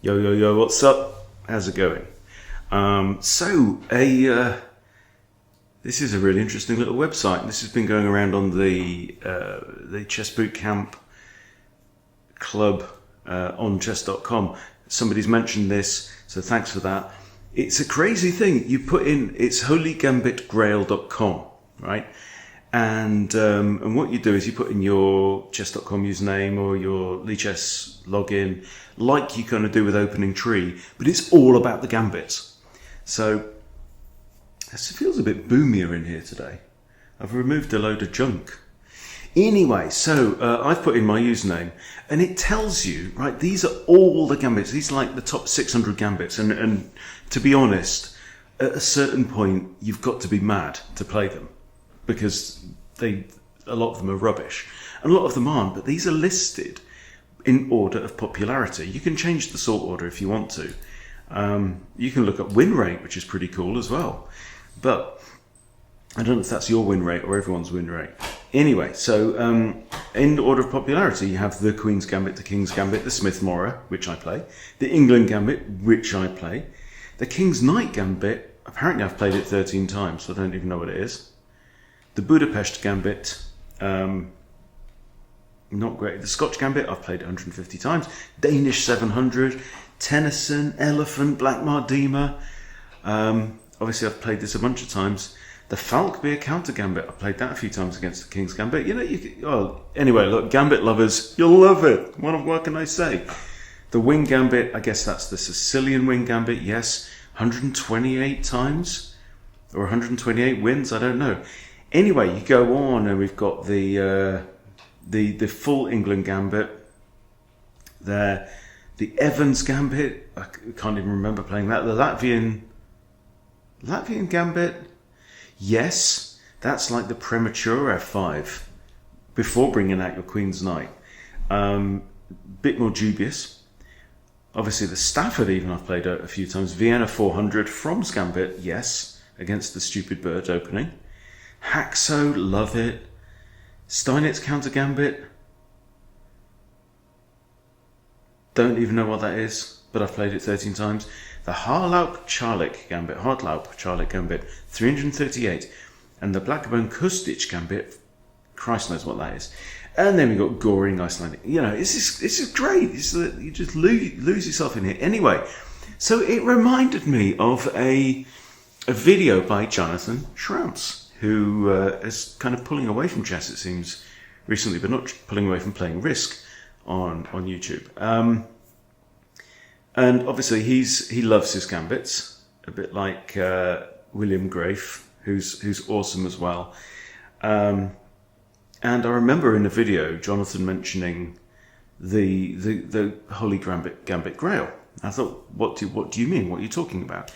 Yo, yo, yo, what's up? How's it going? This is a really interesting little website. This has been going around on the Chess Boot Camp Club on chess.com. Somebody's mentioned this, so thanks for that. It's a crazy thing. You put in, it's holygambitgrail.com, right? And what you do is you put in your chess.com username or your Lichess login, like you're going to do with Opening Tree, but it's all about the gambits. So this feels a bit boomier in here today. I've removed a load of junk. Anyway, so I've put in my username, and it tells you, right, these are all the gambits. These are like the top 600 gambits, and to be honest, at a certain point, you've got to be mad to play them, because a lot of them are rubbish, and a lot of them aren't, but these are listed in order of popularity. You can change the sort order if you want to. You can look at win rate, which is pretty cool as well, but I don't know if that's your win rate or everyone's win rate. Anyway, so in order of popularity, you have the Queen's Gambit, the King's Gambit, the Smith-Morra, which I play, the England Gambit, which I play, the King's Knight Gambit. Apparently I've played it 13 times, so I don't even know what it is. The Budapest Gambit, not great. The Scotch Gambit, I've played it 150 times. Danish 700, Tennyson, Elephant, Black Mardima. Obviously I've played this a bunch of times. The Falkbeer Counter Gambit, I played that a few times against the King's Gambit. You know, anyway, look, Gambit lovers, you'll love it. What can I say? The Wing Gambit, I guess that's the Sicilian Wing Gambit, yes. 128 times, or 128 wins, I don't know. Anyway, you go on, and we've got the full England Gambit there. The Evans Gambit, I can't even remember playing that. The Latvian Gambit, yes, that's like the premature F5 before bringing out your Queen's Knight. Bit more dubious. Obviously the Stafford even I've played a few times. Vienna 400, From's Gambit, yes, against the Stupid Bird opening. Haxo, love it. Steinitz Counter Gambit, don't even know what that is, but I've played it 13 times. The Harlaup-Charlik Gambit, 338. And the Blackburne-Klooster Gambit, Christ knows what that is. And then we've got Goring Icelandic. You know, this is great. You just lose yourself in here. Anyway, so it reminded me of a video by Jonathan Schrautz, who is kind of pulling away from chess, it seems, recently, but not pulling away from playing Risk on YouTube. And obviously he loves his gambits, a bit like William Grafe, who's awesome as well. And I remember in the video Jonathan mentioning the Holy Gambit Grail. I thought, what do you mean? What are you talking about?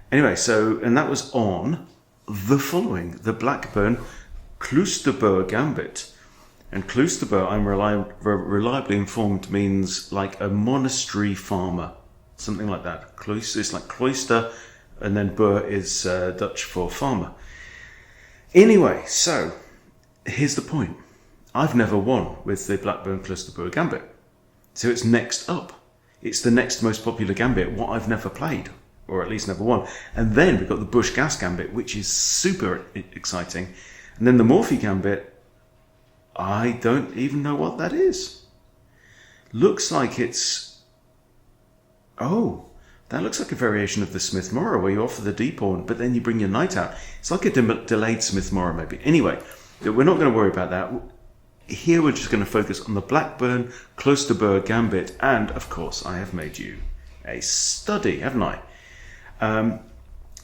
Anyway, and that was on the following, the Blackburne-Kloosterboer Gambit. And Kloosterboer, I'm reliably informed, means like a monastery farmer, something like that. It's like cloister, and then boer is Dutch for farmer. Anyway, so here's the point. I've never won with the Blackburne-Kloosterboer Gambit. So it's next up. It's the next most popular gambit, what I've never played, or at least never won. And then we've got the Bush-Gas Gambit, which is super exciting. And then the Morphy Gambit, I don't even know what that is. Looks like it's... Oh, that looks like a variation of the Smith-Morra, where you offer the d-pawn, but then you bring your knight out. It's like a delayed Smith-Morra, maybe. Anyway, we're not going to worry about that. Here we're just going to focus on the Blackburne-Kloosterboer Gambit, and, of course, I have made you a study, haven't I?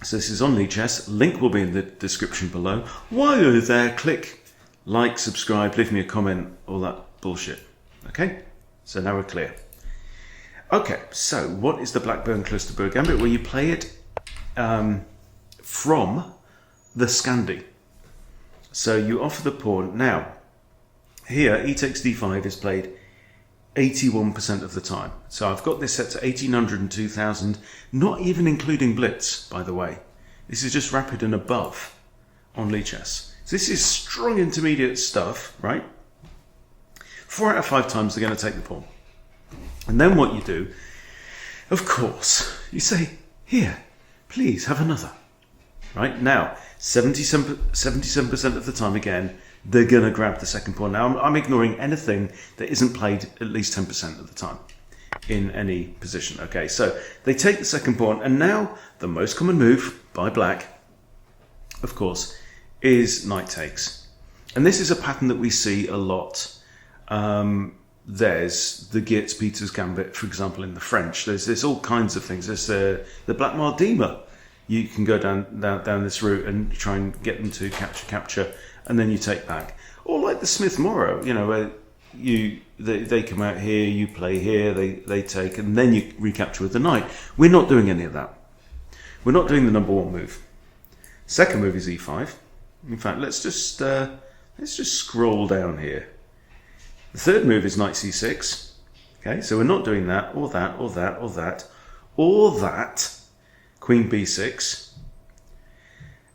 So this is on Lichess. Link will be in the description below. While you're there, click like, subscribe, leave me a comment, all that bullshit. Okay? So now we're clear. Okay, so what is the Blackburne-Kloosterboer Gambit? Well, you play it from the Scandi. So you offer the pawn. Now, here, e takes d5 is played 81% of the time. So I've got this set to 1800 and 2000, not even including blitz, by the way. This is just rapid and above on Lichess. So this is strong intermediate stuff, right? 4 out of 5 times they're going to take the pawn. And then what you do Of course, you say, here, please have another. Right, now, 77% of the time again, they're going to grab the second pawn. Now, I'm ignoring anything that isn't played at least 10% of the time in any position. Okay, so they take the second pawn, and now the most common move by black, of course, is knight takes. And this is a pattern that we see a lot. There's the Geertz-Peters Gambit, for example, in the French. There's all kinds of things. There's the Blackmar-Diemer. You can go down this route and try and get them to capture, and then you take back. Or like the Smith-Morrow, you know, where they come out here, you play here, they take, and then you recapture with the knight. We're not doing any of that. We're not doing the number one move. Second move is e5. In fact, let's just scroll down here. The third move is knight c6. Okay, so we're not doing that, or that, or that, or that, or that. Queen b6.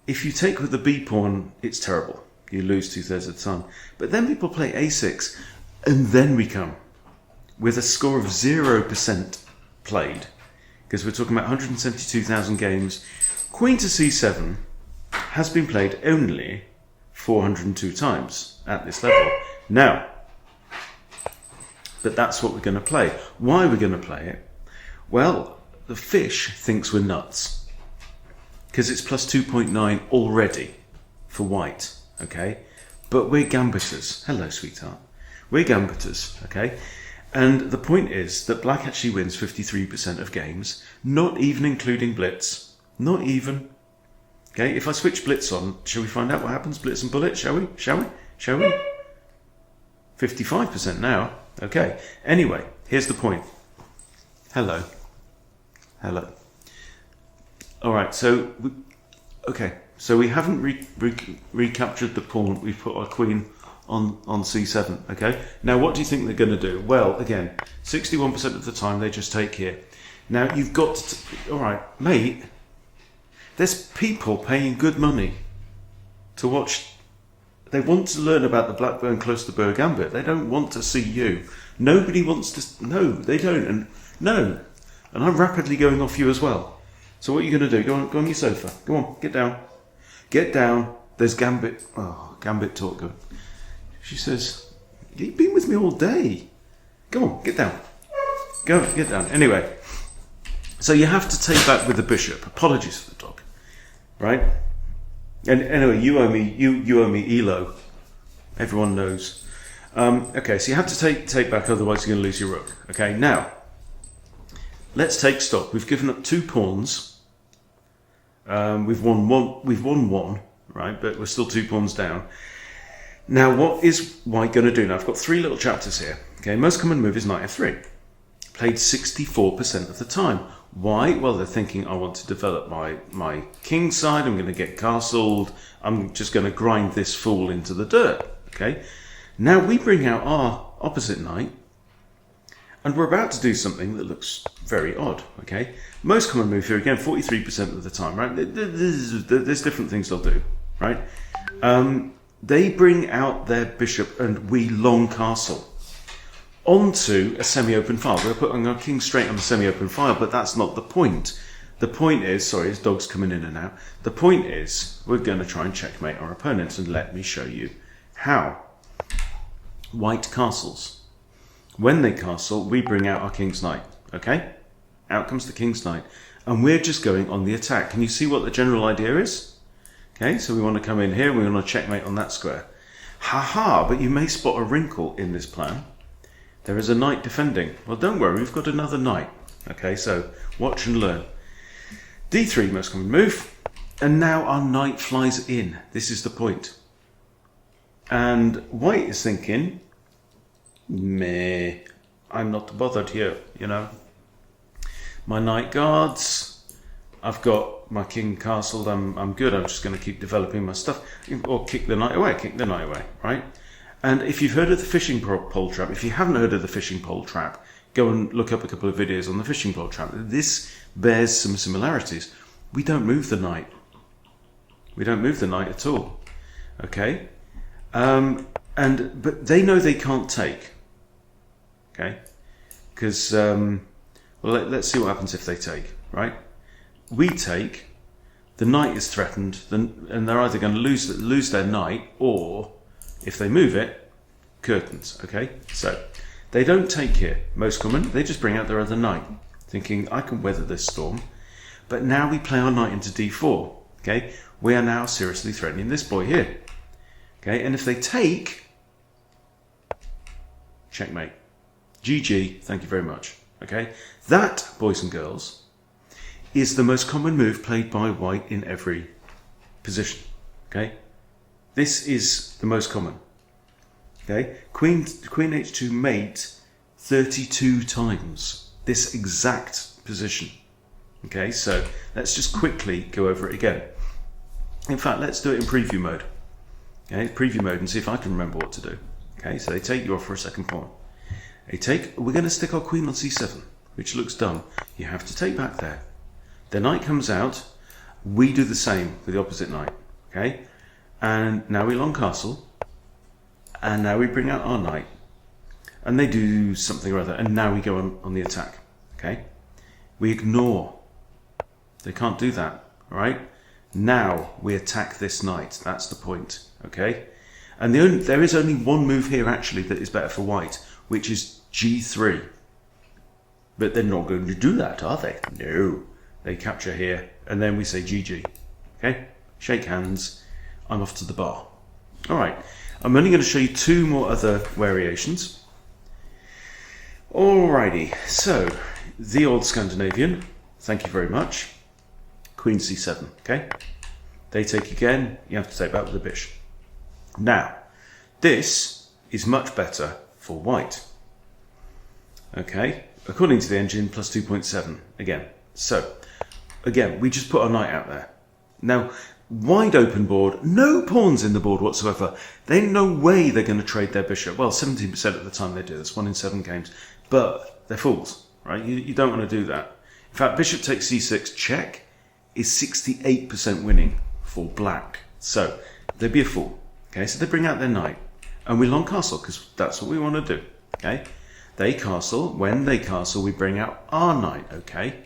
If you take with the b pawn, it's terrible. You lose 2/3 of the time. But then people play a6, and then we come with a score of 0% played, because we're talking about 172,000 games. Queen to c7 has been played only 402 times at this level. Now, but that's what we're going to play. Why are we going to play it? Well, the fish thinks we're nuts because it's plus 2.9 already for white, okay? But we're gambiters. Hello, sweetheart. We're gambiters, okay? And the point is that black actually wins 53% of games, not even including blitz. Not even. Okay, if I switch blitz on, shall we find out what happens? Blitz and bullet, shall we? Shall we? Shall we? 55% now. Okay, anyway, here's the point. Hello. Hello. All right, so we haven't recaptured the pawn. We've put our queen on c7. Okay. Now, what do you think they're going to do? Well, again, 61% of the time they just take here. Now you've got to, all right, mate. There's people paying good money to watch. They want to learn about the Blackburne-Kloosterboer Gambit. They don't want to see you. Nobody wants to. No, they don't. And no. And I'm rapidly going off you as well. So what are you going to do? Go on your sofa. Go on, get down. Get down. There's Gambit. Oh, Gambit talk. Good. She says, you've been with me all day. Come on, get down. Go, get down. Anyway, so you have to take back with the bishop. Apologies for the dog. Right? And anyway, you owe me Elo. Everyone knows. Okay, so you have to take back, otherwise you're going to lose your rook. Okay, now, let's take stock. We've given up 2 pawns. We've won one, right? But we're still 2 pawns down. Now, what is white going to do? Now, I've got 3 little chapters here. Okay, most common move is knight f3. Played 64% of the time. Why? Well, they're thinking, I want to develop my king side. I'm going to get castled. I'm just going to grind this fool into the dirt. Okay. Now we bring out our opposite knight. And we're about to do something that looks very odd, okay? Most common move here, again, 43% of the time, right? There's different things they'll do, right? They bring out their bishop and we long castle onto a semi-open file. We're putting our king straight on the semi-open file, but that's not the point. The point is, sorry, his dog's coming in and out. The point is, we're going to try and checkmate our opponents, and let me show you how. White castles. When they castle, we bring out our king's knight, okay? Out comes the king's knight. And we're just going on the attack. Can you see what the general idea is? Okay, so we want to come in here, we want to checkmate on that square. Ha-ha, but you may spot a wrinkle in this plan. There is a knight defending. Well, don't worry, we've got another knight. Okay, so watch and learn. D3, most common move. And now our knight flies in. This is the point. And white is thinking, meh, I'm not bothered here, you know. My knight guards, I've got my king castled, I'm good, I'm just going to keep developing my stuff. Or kick the knight away, right? And if you've heard of the fishing pole trap, if you haven't heard of the fishing pole trap, go and look up a couple of videos on the fishing pole trap. This bears some similarities. We don't move the knight. We don't move the knight at all, okay? But they know they can't take. Okay, because well, Well, let's see what happens if they take, right? We take, the knight is threatened, and they're either going to lose their knight, or if they move it, curtains, okay? So they don't take here, most common, they just bring out their other knight, thinking, I can weather this storm. But now we play our knight into d4, okay? We are now seriously threatening this boy here, okay? And if they take, checkmate. GG, thank you very much, okay? That, boys and girls, is the most common move played by white in every position, okay? This is the most common, okay? Queen h2 mate 32 times, this exact position. Okay, so let's just quickly go over it again. In fact, let's do it in preview mode. Okay, preview mode, and see if I can remember what to do. Okay, so they take you off for a second pawn. They take, we're going to stick our queen on c7, which looks dumb. You have to take back there. The knight comes out. We do the same with the opposite knight. Okay, and now we long castle, and now we bring out our knight, and they do something or other, and now we go on the attack. Okay, we ignore. They can't do that, all right? Now we attack this knight. That's the point, okay? And there is only one move here, actually, that is better for white, which is g3. But they're not going to do that, are they? No. They capture here, and then we say GG, okay? Shake hands. I'm off to the bar. All right. I'm only going to show you two more other variations. Alrighty. So, the old Scandinavian. Thank you very much. Queen c7, okay? They take again, you have to take back with the bishop. Now, this is much better for white. Okay, according to the engine, plus 2.7 again. So, again, we just put our knight out there. Now, wide open board, no pawns in the board whatsoever. There's no way they're going to trade their bishop. Well, 17% of the time they do this, 1 in 7 games. But they're fools, right? You don't want to do that. In fact, bishop takes c6, check, is 68% winning for black. So they'd be a fool. Okay, so they bring out their knight, and we long castle because that's what we want to do. Okay, they castle. When they castle, we bring out our knight. Okay,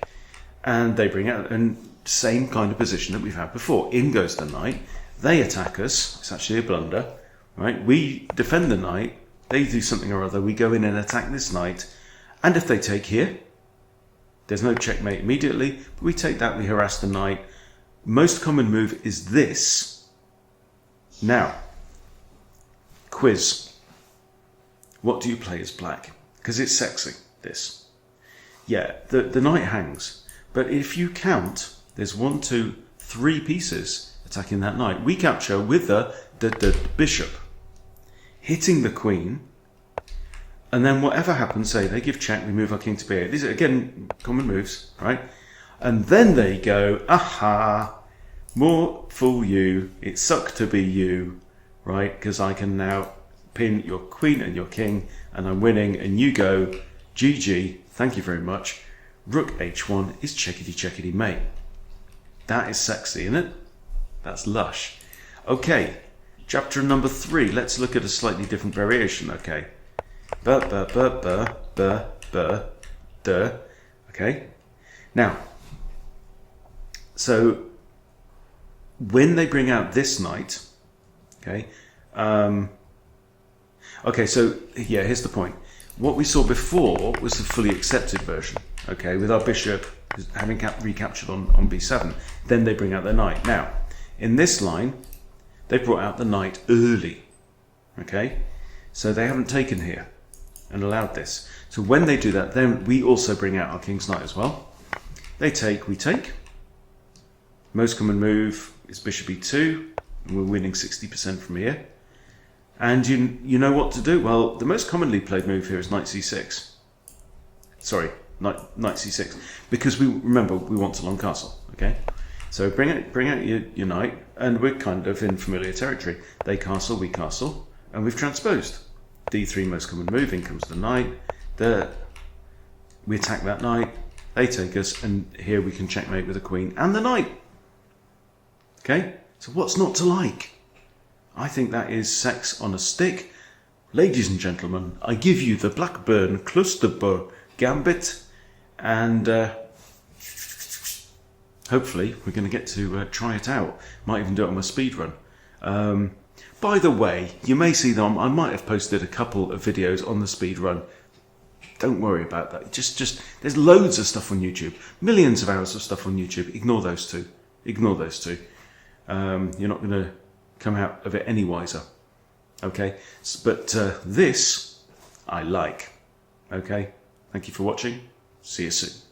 and they bring out and same kind of position that we've had before. In goes the knight. They attack us. It's actually a blunder, right? We defend the knight. They do something or other. We go in and attack this knight, and if they take here, there's no checkmate immediately, but we take that, we harass the knight. Most common move is this. Now, quiz. What do you play as black? Because it's sexy, this. Yeah, the knight hangs. But if you count, there's 1, 2, 3 pieces attacking that knight. We capture with the bishop, hitting the queen. And then whatever happens, say they give check, we move our king to b8. These are, again, common moves, right? And then they go, aha, more fool you, it sucked to be you, right? Because I can now pin your queen and your king, and I'm winning, and you go, GG, thank you very much. Rook h1 is checkity mate. That is sexy, isn't it? That's lush. Okay, chapter number 3, let's look at a slightly different variation, okay? Okay. Now, so when they bring out this knight, okay. Okay, so yeah, here's the point. What we saw before was the fully accepted version, okay, with our bishop having recaptured on b7. Then they bring out their knight. Now, in this line, they brought out the knight early, okay. So they haven't taken here and allowed this. So when they do that, then we also bring out our king's knight as well. They take, we take. Most common move is bishop e2, and we're winning 60% from here. And you know what to do. Well, the most commonly played move here is knight c6. Sorry, knight c6, because we remember we want to long castle. Okay, so bring out your knight, and we're kind of in familiar territory. They castle, we castle, and we've transposed. d3 most common move, in comes the knight. We attack that knight, they take us, and here we can checkmate with the queen and the knight. Okay, so what's not to like? I think that is sex on a stick. Ladies and gentlemen, I give you the Blackburne-Kloosterboer Gambit, and hopefully we're going to get to try it out. Might even do it on my speed run. By the way, you may see that I might have posted a couple of videos on the speed run. Don't worry about that. Just there's loads of stuff on YouTube, millions of hours of stuff on YouTube. Ignore those two. Ignore those two. You're not going to come out of it any wiser. Okay, but this I like. Okay, thank you for watching. See you soon.